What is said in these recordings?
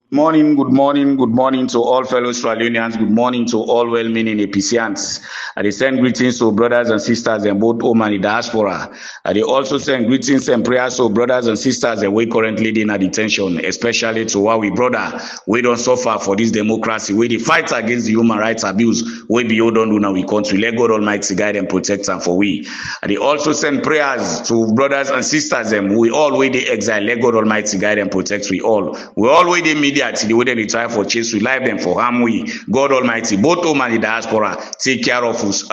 Good morning to all fellow Australians. Good morning to all well-meaning APCians. I send greetings to brothers and sisters in both home and the diaspora. I also send greetings and prayers to brothers and sisters and we currently in a detention, especially to our brother. We don't suffer for this democracy. We the fight against the human rights abuse. We be hold on do now we country. Let God Almighty guide and protect them for we. I also send prayers to brothers and sisters and we all way the exile. Let God Almighty guide and protect we all. We all way the media the way they try for chase we live them for harm we. God Almighty, both home and the diaspora, take care of us,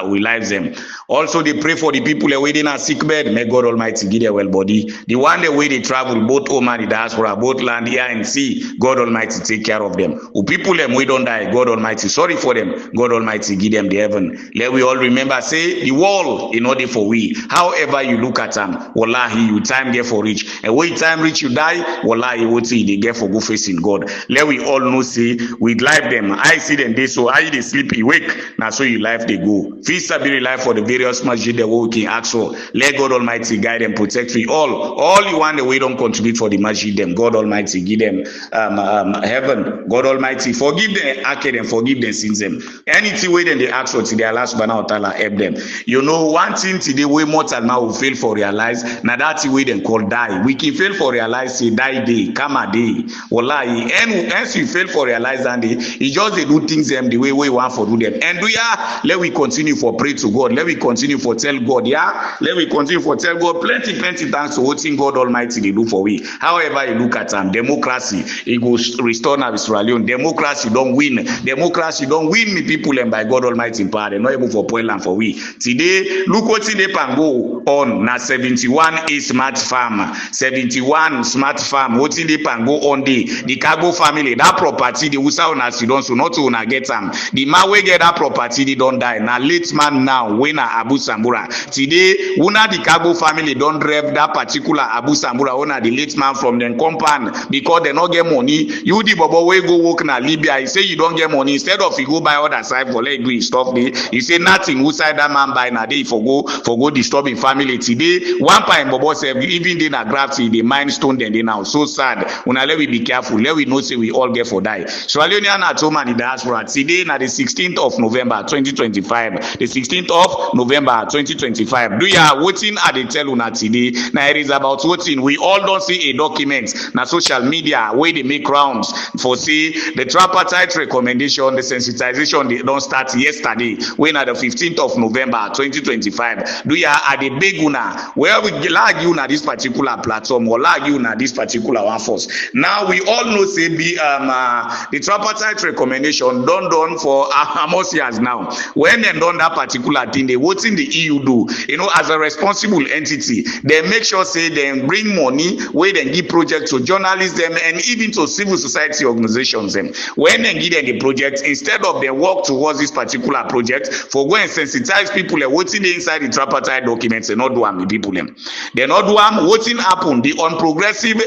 we live them. Also, they pray for the people waiting at sick bed. May God Almighty give their well body. The one the way they travel, both home and the diaspora, both land, air and sea, God Almighty take care of them. Who people them we don't die, God Almighty sorry for them. God Almighty give them the heaven. Let we all remember, say the wall in order for we. However you look at them, wallahi you time get for reach. And when time reach you die, wallahi what see they get for go facing God. Let we all know say we life them. I see them they so I they sleep awake. Now so you life they go. Feast be life for the various masjid that we can ask for. Let God Almighty guide and protect we all. All you want the way don't contribute for the masjid them. God Almighty give them heaven. God Almighty forgive them, arcade them, forgive them sins them. Anything way then they ask for today, Allah subhanahu wa ta'ala help them. You know one thing today way mortal now will fail for realize. Now that's the way they call die. We can fail for realize say die day, come a day. Wallahi, and once you fail for realize that day, it just they do things them the way we want for do them. And do ya let we continue for pray to God. Let we continue for tell God, yeah. Let we continue for tell God plenty thanks to what thing God Almighty they do for we. However you look at them, democracy, it goes restore now Israel. Democracy don't win. Democracy don't win me people and by God Almighty in power. They're not able for Poland for we. Today, look what they can go on. Now 71 is smart farm. 71 smart farm. What they can go on the cargo family. That property the Usa on as you don't so not to get them. The man we get that property they don't die. Now late man now when Abu Sambura. Today, una the cargo family don't drive that particular Abu Sambura owner the late man from the compound because they not get money. You the bobo we go work na Libya. He say you don't get money instead of you go buy other side for let do stuff there. He say nothing who side that man buy na day for go disturbing family today. One time bobo say even they na gravity the mind stone then they now so sad. Una let we be careful. Let we know say we all get for die. So Alonian at home and the diaspora today na the 16th of November 2025. The 16th of November 2025. Do ya voting at the tell una today? Now it is about voting. We all don't see a document na social media where they make rounds for see the tripartite recommendation, the sensitization they don't start yesterday. When at the 15th of November 2025. Do ya at the big una where we lag you na this particular platform or lag you na this particular one force. Now we all know say the tripartite recommendation done for almost years now. When they done that particular thing, they what in the EU do, you know, as a responsible entity, they make sure say they bring money where they give projects to journalists them and even to civil society organizations them. When they give them the project, instead of they work towards this particular project for go and sensitize people what's in the inside the tripartite documents and not do the people them. They not do what's in happen the unprogressive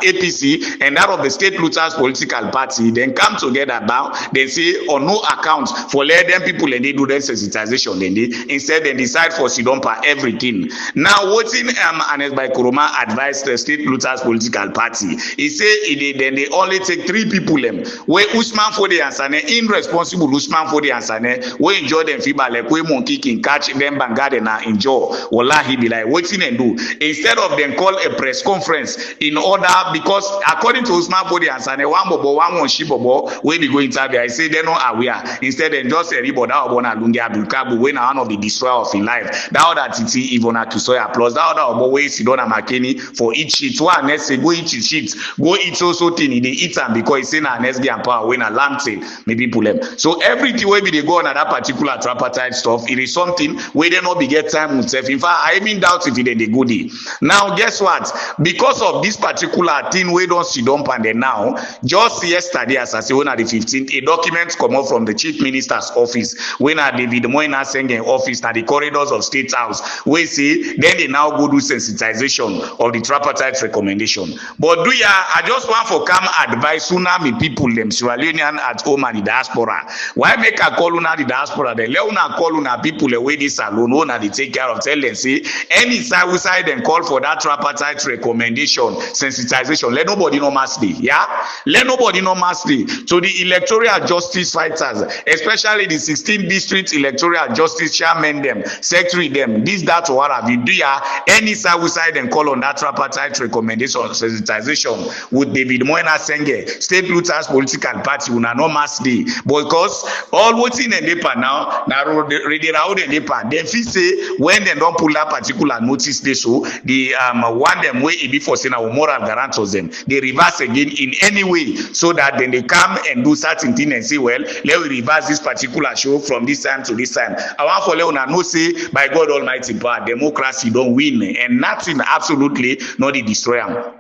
APC and that of the state looters political party then come together now they say on no account for let them people and they do their sensitization then they instead they decide for Sidompa everything. Now what's in Anes by Kuroma advised the state looters political party. He say then they only take 3 people them where Usman for the ansane irresponsible Usman for the ansane where enjoy them fiba like we monkey can catch them bangade na enjoy wallahi be like waiting and do instead of them call a press conference in order because according to Usman for the ansane one bobo one shibobo where they go inside there I say they not aware instead they just say ribo that obona lungi abukabu when one of the destroyer of in life that other titi Ivona Kisoya plus that other obo way Sidona Makeni for each sheet one next say go eat sheet go eat also thing they eat them because it's in an SG and power when a lamb thing maybe pull them so everything where they go on that particular tripartite stuff it is something where they not be get time with self in fact I even doubt if they go there. Now guess what because of this particular thing we don't see dump and then now just yesterday as I say when at the 15th a document come up from the chief minister's office when at David Moyna Sengen office at the corridors of State House we say then they now go do sensitization of the tripartite recommendation but do ya I just want for come advice tsunami people them Sierra Leonean at home and the diaspora why make a call una the diaspora then let una call una people away this alone una they take care of tell them say any side we side and call for that tripartite recommendation sensitization let nobody know mass day Yeah, let nobody no mastery. To the electoral justice fighters, especially the 16 district electoral justice chairman them, secretary them, this, that, or what have you. Do ya any side and call on that tripartite recommendation sensitization with David Moina Senge, State Looters Political Party, una no mastery. Because all what's in the NEPA now ready around the NEPA, they feel say when they don't pull that particular notice, they so the one them way it be for saying our moral guarantors them, they reverse again in any way, so that then they come and do certain thing and say, well, let me reverse this particular show from this time to this time. I want for Leona no say by God Almighty power, democracy don't win, and nothing absolutely not the destroy them.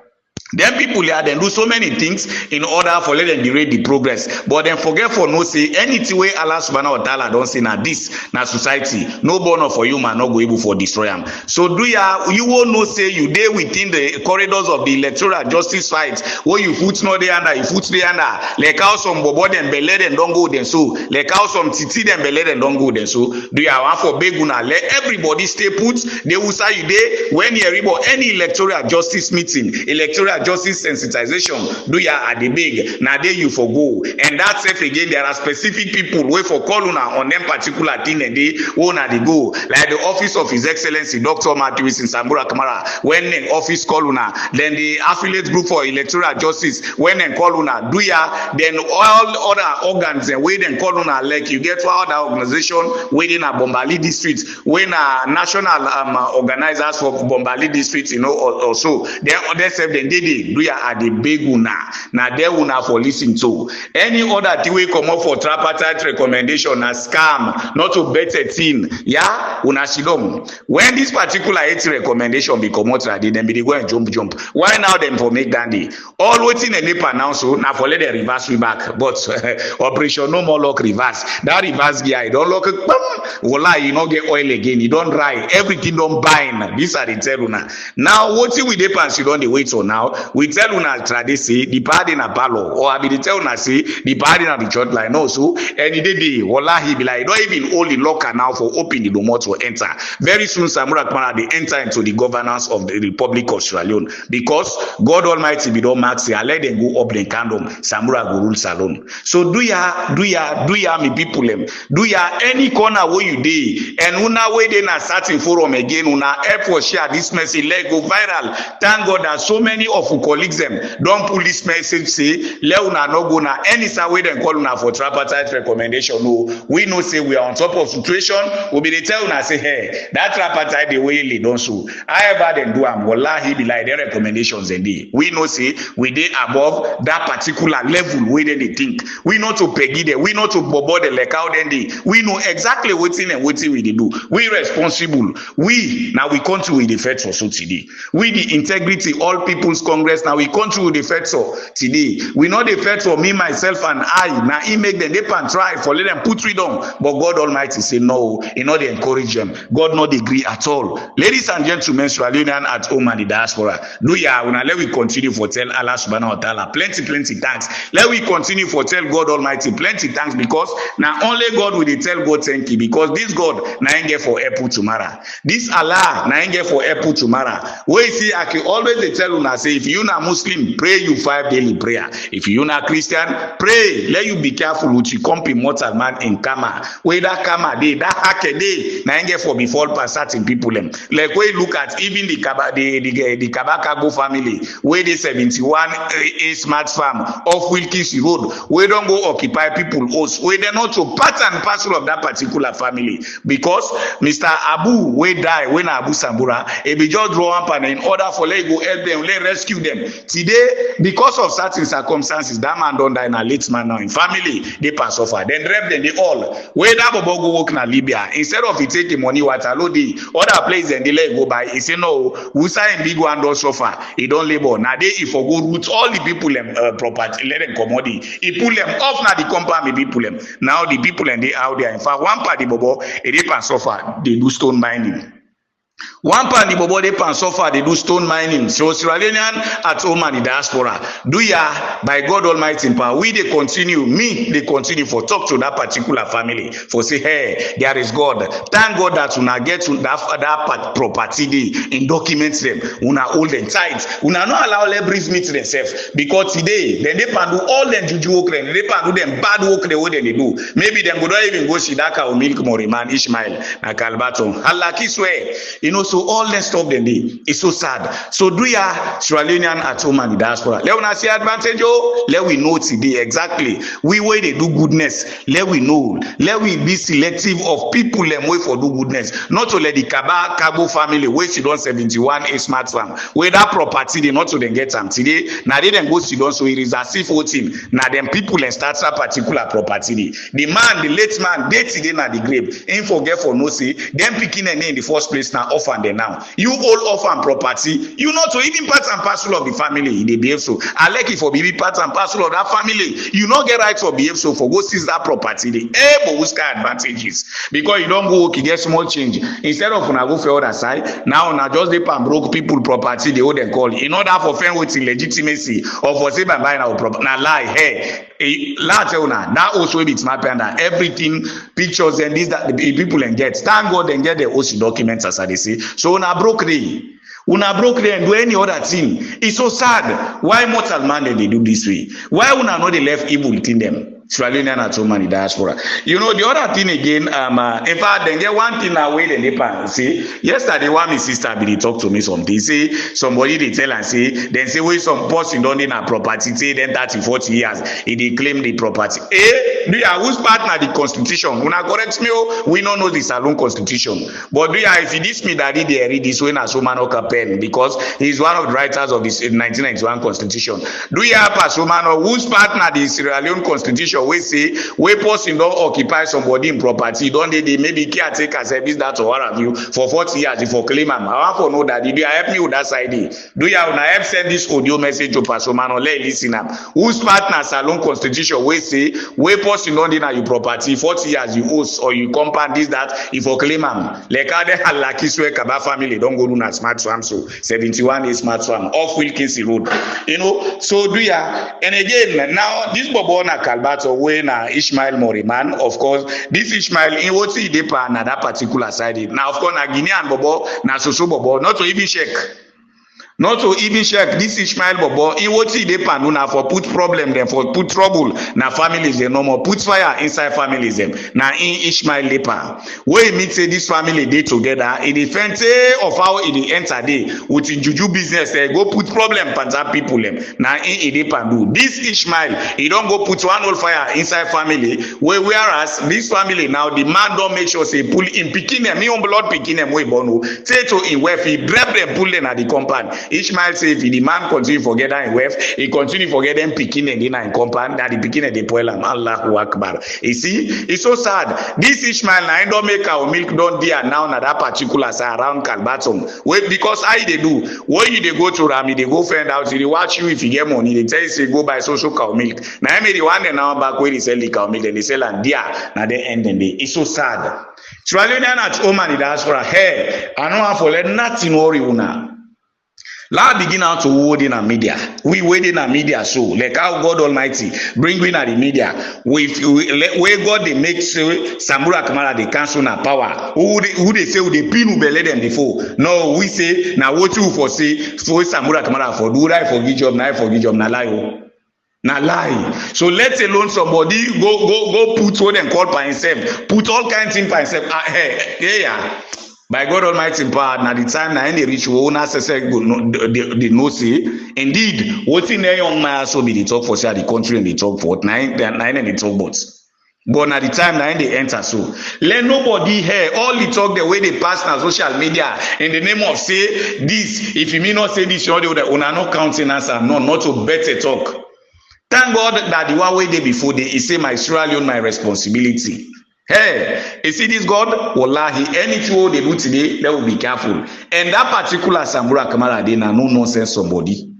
Then people here then do so many things in order for let them derail the progress, but then forget for no say anything way Allah subhanahu wa ta'ala don't say na this na society no born for you man not go able for destroy them. So do you will no say you there within the corridors of the electoral justice fight where you foot no there under you foot there under like how some bobo them belle them don't go then so like how some titi them belle them don't go then so do you want for beguna let everybody stay put they will say you there when you report any electoral justice meeting electoral justice sensitization do ya at the big now there you for go and that's if again there are specific people wait for call on them particular thing and they won't they go like the office of His Excellency Dr. Matthew in Sambura Kamara when an office call then the affiliate group for electoral justice when an call do ya then all other organs and wait and call like you get to other organization within a Bombali district when a national organizers for Bombali district you know or so then self then they do ya at the big una now there una for listen to any other thing we come up for tripartite recommendation na scam not to better thing yeah una shilom when this particular 80 recommendation be come out then be go and jump why now them for make dandy all waiting a NEPA now so now for let the reverse we back but operation no more lock reverse that reverse guy don't lock voila you not get oil again you don't dry everything don't bind these are the tell una now what we dey pass you don't dey wait on now we tell una trade say the party na palo or I be the tell una say the party na the church line also any day wallahi be like don't even hold the locker now for open the door to enter very soon Samura Kmara they enter into the governance of the Republic of Sierra Leone because God Almighty be don't max here let them go up the kingdom Samura go rule salon so do ya me people them do ya any corner where you dey and una way they na starting forum again una help for share this message let go viral thank God that so many of who colleagues them don't pull this message say let una no go na any side way them call una for tripartite recommendation no we know say we are on top of situation we be they tell una say hey that tripartite the way they don't so however them do am wallahi be like their recommendations and dey we know say we dey above that particular level where they think we know to peggy there we know to bobo the like how then dey we know exactly wetin and wetin we dey do we responsible we now we country with the fed for so today we the integrity all people's Congress now we country with the fed so today we know the fed for me myself and I now he make them they can try for let them put freedom but God Almighty say no he not they encourage them God not agree at all. Ladies and gentlemen, Sierra Leonean at home and the diaspora do ya una let we continue for tell Allah subhanahu wa ta'ala plenty thanks let we continue for tell God Almighty plenty thanks because now only God will they tell God thank you because this God now ain't get for apple tomorrow this Allah now ain't get for apple tomorrow we see I can always they tell una say if you na Muslim pray you 5 daily prayer if you na Christian pray let you be careful with you come be mortal man in karma where that karma day that hack day now ain't get for before pass certain people them like we look at even the Kabakago family where they 71 a smart farm off Wilkins Road we don't go occupy people house where they not to part and parcel of that particular family because Mr. Abu we die when Abu Sambura it be just draw up and in order for let go help them let rescue them today because of certain circumstances that man don't die in a late man now in family they pass over then rep them they all where that bobo go work in Libya instead of he take the money Waterloo the other place and they let go by he say no we sign big one don't suffer he don't labor now they if for go root all the people them property let them commodity he pull them off now the company people them now the people and they out there in fact one party bobo they pass suffer they do stone mining One pan the bobo they pan suffer, they do stone mining. So Sierra Leonean at home and the diaspora. Do ya by God Almighty in power. We they continue, me they continue for talk to that particular family. For say, hey, there is God. Thank God that una get to that property they in documents them. Una hold them tight. Una not allow lebri's meet themselves. Because today, then they can do all them juju work, they can do them bad work the way they do. Maybe them go not even go Shidaka or Milk Moriman, Ishmael, and Kalbaton. Allah swear. You know, so all that stuff then it's so sad. So do ya Sierra Leonean at home and the diaspora. Let us see advantage, let we know today exactly. We where they do goodness, let we know. Let we be selective of people and wait for do goodness. Not to let the Kabo family wait to don 71 a smart farm. Where that property they not to then get them today. Now they then go to don so it is as if 14. Now them people and start that particular property. The man, the late man, they today na the grave. Ain't forget for no say. Them picking a name in the first place now orphan them now. You all orphan property, you not to even part and parcel of the family in the behave so. I like it for be part and parcel of that family. You not get right for behave so for go seize that property. But which kind advantages? Because you don't go work, you get small change. Instead of when I go for other side, now na just they pan broke people property they hold them call. In order for friend with legitimacy or for say by buying our property. Now lie, hey, that also be smart and everything, pictures and this that the people and get. Thank God and get the OC documents as I say. So una broke and do any other thing. It's so sad. Why mortal man they do this way? Why una not they left evil in them? Sierra Leonean at home and the diaspora. You know, the other thing again, in fact, then get one thing away the Nepal. See, yesterday one my sister be talk to me something. Say somebody they tell and say, then say we some person don't in a property, say then 30, 40 years, they claim the property. Do you whose partner the constitution? When I correct me, we don't know the Salon constitution. But do you if you diss me that they read this way as Somano pen because he's one of the writers of this 1991 constitution. Do you have a Somano whose partner the Sierra Leone constitution? We say we person don't occupy somebody in property, don't they maybe caretaker service that or what have you for 40 years if for claim am. I want to know that did you help me with that side? Do you have send this audio message to Pastor Mano? Let listen up. Whose partner Salon constitution we say we person don't deny your property 40 years you owe or you compound this that if for claim am. Like other lucky swear Kaba family don't go to na smart farm so 71 is smart farm off Wilkinson Road. You know, so do ya and again now this bobo na Kalbato when Ishmael Moriman, of course, this Ishmael in what he did na that particular side. Now, of course, na Guinea and Bobo, na Soso Bobo, not to even check. Not to even check this Ishmael Bobo, in what he depend on for put problem them, for put trouble, na families them no more, put fire inside families them. Na in Ishmael Lepa. Where meet say this family they together, in the fence of how it enter day, with in juju business, they go put problem panta people them. Na in depend do. This Ishmael, he don't go put one old fire inside family, whereas this family now, the man don't make sure say pull in picking them, me on blood picking them way bono, say to in where he grab them, pull them at the compound. Ishmael say if the man continue forget that in weft, he continue forget them picking and in compound that the picking and the poil and Allahu Akbar. You see, it's so sad. This Ishmael now don't make our milk don't dear now na that particular side around Kalbatom. Wait, because I they do when you they go to Rami, they go find out they watch you if you get money, they tell you say go buy social cow milk. Now I the one now back where they sell the cow milk and they sell and dear now they end and they it's so sad. Sierra Leonean at home and the diaspora, hey, I know how for let nothing worry una. Now begin out to hold in a media. We wait in a media so like how God Almighty bring in the media. Where God they make Samura Kamara they cancel na power. Who they say they pin who belay them before. No, we say now what you for say for Samura Kamara for do right for give job na lie. Na lie. So let alone somebody go put what them call by himself. Put all kinds of things by himself. Yeah. By God Almighty power, now the time now any reach we own access the no say. Indeed, what in there young man so be the talk for say the country and the talk for nine and the talk bots. But at the time now they enter so. Let nobody hear all the talk the way they pass on social media in the name of say this. If you may not say this, you know they are not counting answer. No, not to better talk. Thank God that the one way they before they say my Sierra Leone my responsibility. Hey, you see this God? Wallahi, anything they do today, they will be careful. And that particular Samura Kamara, they na no nonsense somebody.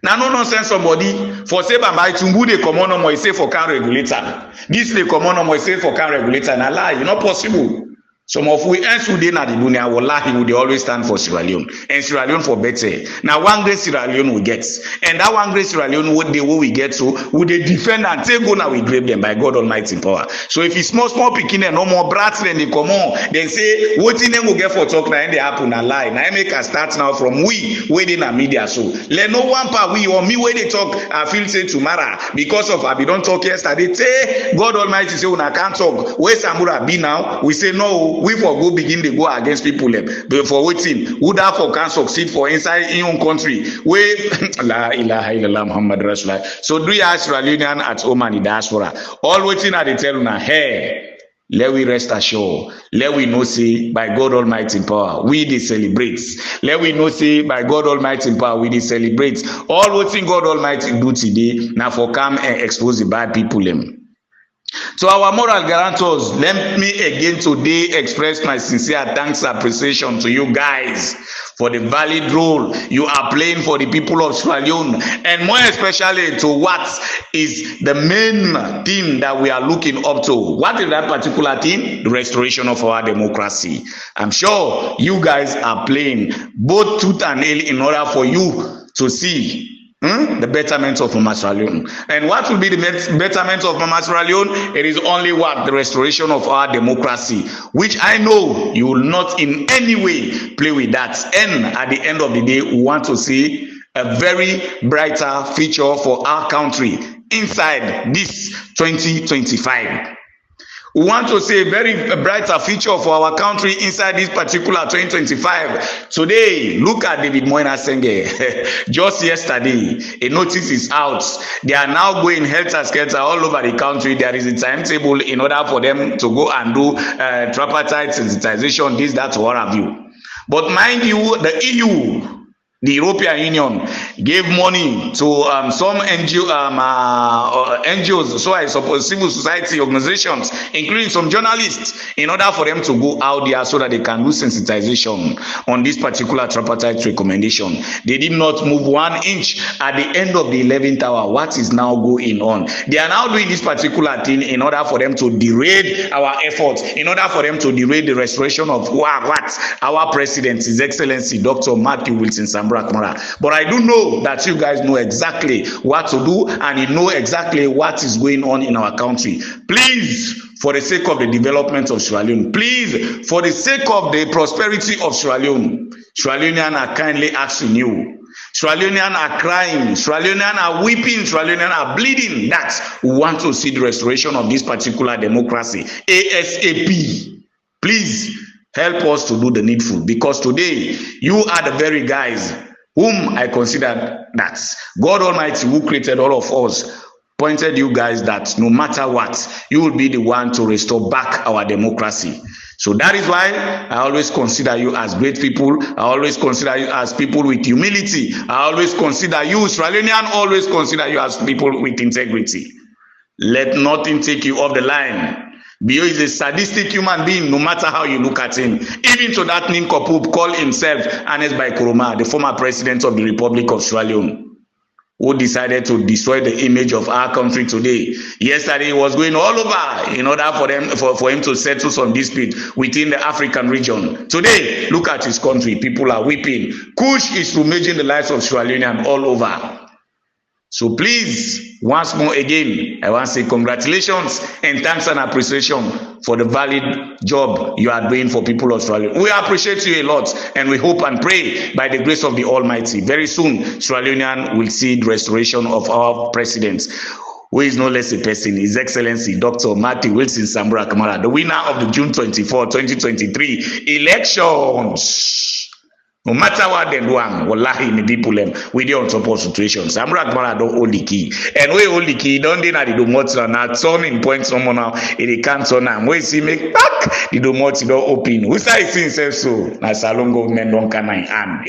Na no nonsense somebody. For say by Tumbu they come on say for can regulator. This they come on say for can regulator. Na lie, not possible. Some of we and Sudan at the dunya, wallahi, would always stand for Sierra Leone. And Sierra Leone for better. Now, one great Sierra Leone we get. And that one great Sierra Leone, what we get to, would they defend and take go now we grave them by God Almighty power. So if it's small picking and no more brats, then they come on, then say, what in them will get for talk now and they happen and lie. Now I make a start now from we waiting in media. So let no one part we or me where they talk, I feel say tomorrow because of I don't talk yesterday. Say God Almighty say when I can't talk, where Samura be now? We say no. We for go begin to go against people but for waiting would that for can succeed for inside in own country where la ilaha illallah Muhammad Rasulullah. So do you ask Sierra Leonean at home and in diaspora all waiting at the tell una hey let we rest assured let we know say by God Almighty in power we dey celebrate let we know say by God Almighty in power we dey celebrate all waiting God Almighty do today now for come and expose the bad people them. To our moral guarantors, let me again today express my sincere thanks and appreciation to you guys for the valid role you are playing for the people of Sierra Leone, and more especially to what is the main theme that we are looking up to. What is that particular theme? The restoration of our democracy. I'm sure you guys are playing both tooth and nail in order for you to see the betterment of Mama Sierra Leone. And what will be the betterment of Mama Sierra Leone? It is only what? The restoration of our democracy, which I know you will not in any way play with that. And at the end of the day, we want to see a very brighter future for our country inside this 2025. We want to see a very brighter future for our country inside this particular 2025. Today, look at David Moina Senge. Just yesterday, a notice is out. They are now going helter-skelter all over the country. There is a timetable in order for them to go and do tripartite sensitization, this, that, what have you. But mind you, the EU, the European Union gave money to some NGOs, so I suppose civil society organizations, including some journalists, in order for them to go out there so that they can do sensitization on this particular tripartite recommendation. They did not move 1 inch at the end of the 11th hour. What is now going on? They are now doing this particular thing in order for them to derade our efforts, in order for them to derade the restoration of what? Our president, His Excellency, Dr. Matthew Wilson Sambra. But I do know that you guys know exactly what to do and you know exactly what is going on in our country. Please, for the sake of the development of Sierra Leone, please, for the sake of the prosperity of Sierra Leone, Sierra Leoneans are kindly asking you. Sierra Leoneans are crying, Sierra Leoneans are weeping, Sierra Leoneans are bleeding that we want to see the restoration of this particular democracy ASAP. Please help us to do the needful, because today you are the very guys whom I consider that God Almighty, who created all of us, pointed you guys that no matter what, you will be the one to restore back our democracy. So that is why I always consider you as great people. I always consider you as people with humility. I always consider you, Sierra Leonean, always consider you as people with integrity. Let nothing take you off the line. Bio is a sadistic human being, no matter how you look at him. Even to that nincompoop called himself Anes Baikoroma, the former president of the Republic of Sierra Leone, who decided to destroy the image of our country today. Yesterday, he was going all over in order for him to settle some dispute within the African region. Today, look at his country. People are weeping. Kush is rummaging the lives of Sierra Leoneans all over. So please, once more again, I want to say congratulations and thanks and appreciation for the valid job you are doing for people of Sierra Leone. We appreciate you a lot, and we hope and pray by the grace of the Almighty, very soon Sierra Leonean will see the restoration of our president, who is no less a person, His Excellency Dr. Matthew Wilson Sambra Kamara, the winner of the June 24, 2023 elections. No matter what they do, wallahi, the people we dey on top of situations. Samra Kamara don't hold the key, and we hold the key. Don't deny the domote now. Turning point someone now. It can't turn now. We see make back the domote don't open. We say it himself so. Na salon government don't can hand.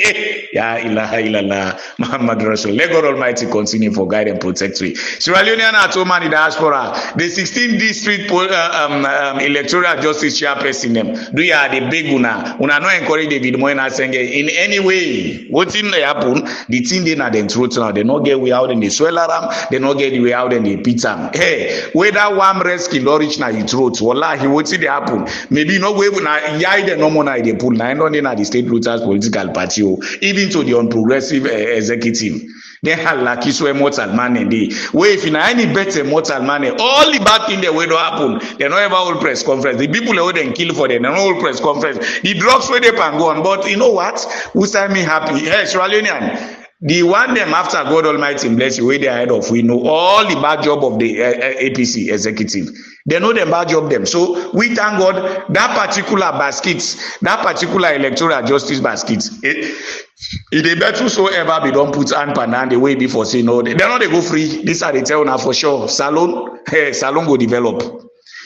Ya ilaha illallah Muhammad Rasul. Let God Almighty continue for guide and protect we. Sierra Leonean at home and in the diaspora. The 16th district electoral justice chairperson them. Do ya the big una no encourage David Moina Senge in any way. What in happen? The thing they na them throat now. They not get way out in the swell aram. They not get the way out in the pit am. Hey, whether one rescue or reach na your throat. Wallahi, what in they happen? Maybe no way na yai the no more na they pull. Na don't na the state looters political party. Even to the unprogressive executive. They have lucky so mortal man and they. Where if in any better mortal man, all the bad thing they will happen. They don't ever hold press conference. The people who then kill for them, they don't hold press conference. The drugs where they can go on. But you know what? Who say me happy? Hey, Sierra Leonean. The one them after God Almighty bless you, where they ahead of, we know all the bad job of the APC executive. They know the bad job them. So we thank God that particular basket, that particular electoral justice basket. It better so ever be don't put hand pan hand the way before say no. They not they go free. This are the tell now for sure. Salon go develop.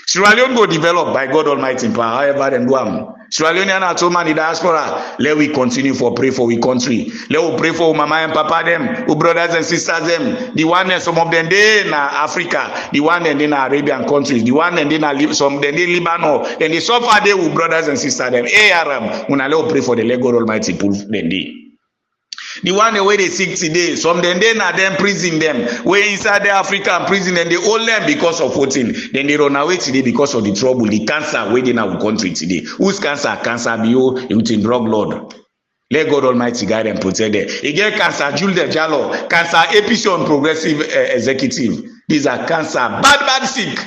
Sierra Leone go develop by God Almighty in power. However them do am. Sierra Leonean at home and the diaspora. Let we continue for pray for we country. Let we pray for mama and papa them, who brothers and sisters them. The one and some of them they in Africa, the one and in Arabian countries, the one and in some them in Lebanon, and they suffer they with brothers and sisters them. Arab, when I let pray for the let God Almighty pull them day. The one the way they sick today, some then na them prison them, way inside the African prison and they hold them because of voting. Then they run away today because of the trouble, the cancer waiting in our country today. Who's cancer? Cancer bio in drug lord. Let God Almighty guide and protect them. Again, cancer, Jules Jallo, cancer, APC on progressive executive. These are cancer, bad sick.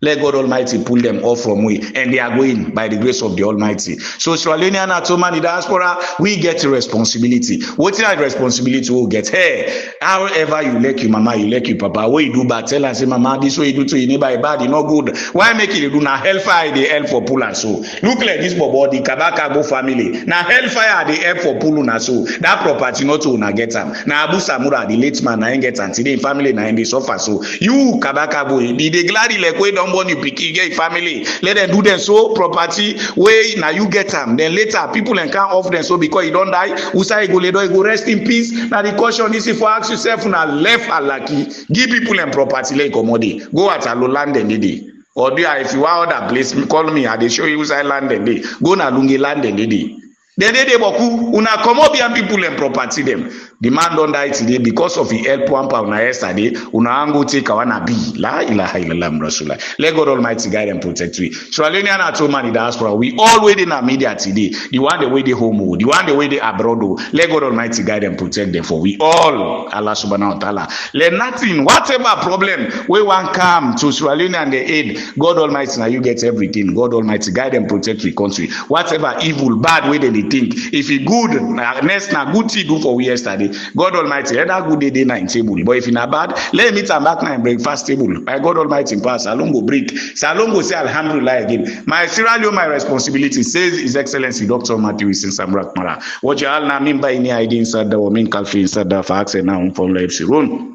Let God Almighty pull them off from we, and they are going by the grace of the Almighty. So, Sierra Leonean at home and the diaspora, we get a responsibility. What is that responsibility we get? Hey, however you like your mama, you like your papa, what you do bad, tell and say, mama, this way you do to your neighbor, bad, you not good. Why make it do now hellfire the help for pull and so? Look like this body, Kabaka go family. Now hellfire the help for pull and so. That property not to na get them. Now Abu Samura, the late man, na ain't get and today family na in the suffer. So you Kabaka go, the gladly like we don't you pick get family, let them do them so property way now you get them. Then later people can off them so because you don't die. Usai go rest in peace. Now the caution is if you ask yourself now left a lucky, give people and property like commodity. Go at a low land and day. Or do if you are other place, call me and they show you usai land and day. Go na lungi land and day. Then they boku una Colombian people and property them. The man don't die today because of the help one pound yesterday. Una ango take awana be la ilaha illallah rasulullah. Let God Almighty guide and protect we. Sierra Leonean at home and the diaspora. We all waiting in our media today. The one the way they home, the one the way they abroad. Let God Almighty guide and protect them for we all. Allah subhanahu wa ta'ala. Let nothing, whatever problem we want come to Sierra Leone and the aid. God Almighty now you get everything. God Almighty guide and protect the country. Whatever evil, bad way they think. If it good, next na good thing do for we yesterday. God Almighty, let that good day na in table. But if it's not bad, let me turn back na in breakfast table. By God Almighty in pass, Salon go break. Salon go say Alhamdulillah again. My Sierra Leone, my responsibility, says His Excellency Dr. Matthew Samrak Mara. Wajalna mimba ini aidin sada wa min kalfi sada fa akse na from life sirun.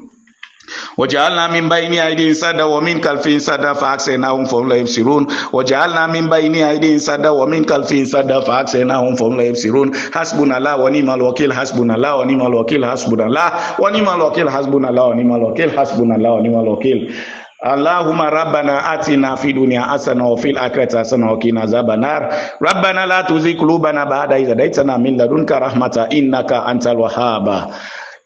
وجعلنا من بين أيديهم سدا ومن خلفهم سدا فأغشيناهم فهم لا يبصرون وجعلنا من بين أيديهم سدا ومن خلفهم سدا فأغشيناهم فهم لا يبصرون حسبنا الله ونعم الوكيل حسبنا الله ونعم الوكيل حسبنا الله ونعم الوكيل حسبنا الله ونعم الوكيل حسبنا الله ونعم الوكيل اللهم ربنا آتنا في الدنيا حسنة وفي الآخرة حسنة وقنا عذاب النار ربنا لا تزغ قلوبنا بعد إذ هديتنا من لدنك رحمة إنك أنت الوهاب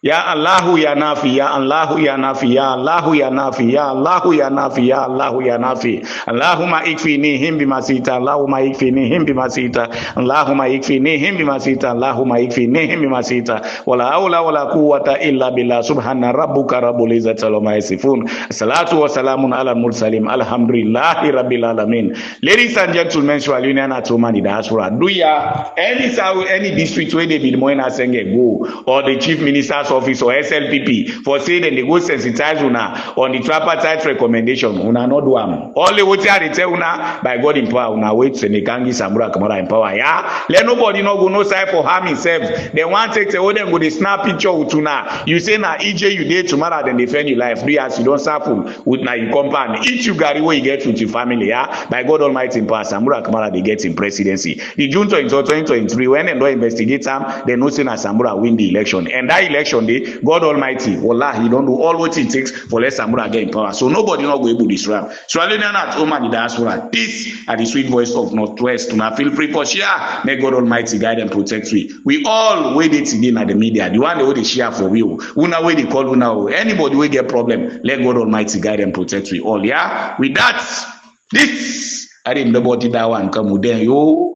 يا الله يا نافي يا الله يا نافي يا الله يا نافي يا الله يا نافي يا الله يا نافي اللهم اكفنيهم بما شئت اللهم اكفنيهم بما شئت اللهم اكفنيهم بما شئت اللهم اكفنيهم بما شئت ولا حول ولا قوة إلا بالله سبحان ربك رب العزة عما يصفون الصلاة والسلام على المرسلين الحمد لله رب العالمين. Ladies and gentlemen, Sierra Leonean at home and the diaspora, do ya any district where they be more Senge go or the chief minister's office or SLPP for saying they go sensitize una on the Trapite recommendation, una not do am. Only what they tell una by God in power, una wait to the Kangi Samura Kamara in power. Yeah, let nobody no go no side for harm himself. They want to take the them go the snap picture with una. You say na EJ you did tomorrow then defend your life. 3 years you don't suffer with na you compound. Each you carry where you get with your family. Yeah, by God Almighty in power, Samura Kamara they get in presidency. The June 2023 when they don't investigate them, they know say na Samura win the election, and that election election day, God Almighty, wallah, he don't do all what it takes for let Samura get in power. So nobody not go able to disrupt. So I learn at home and the diaspora. This are the sweet voice of Northwest. Now feel free for share. May God Almighty guide and protect we. We all wait it again at the media. The one they share for we. Una way they call una. Anybody will get problem. Let God Almighty guide and protect we all. Yeah. With that, this I didn't know about that one. Come with them, yo.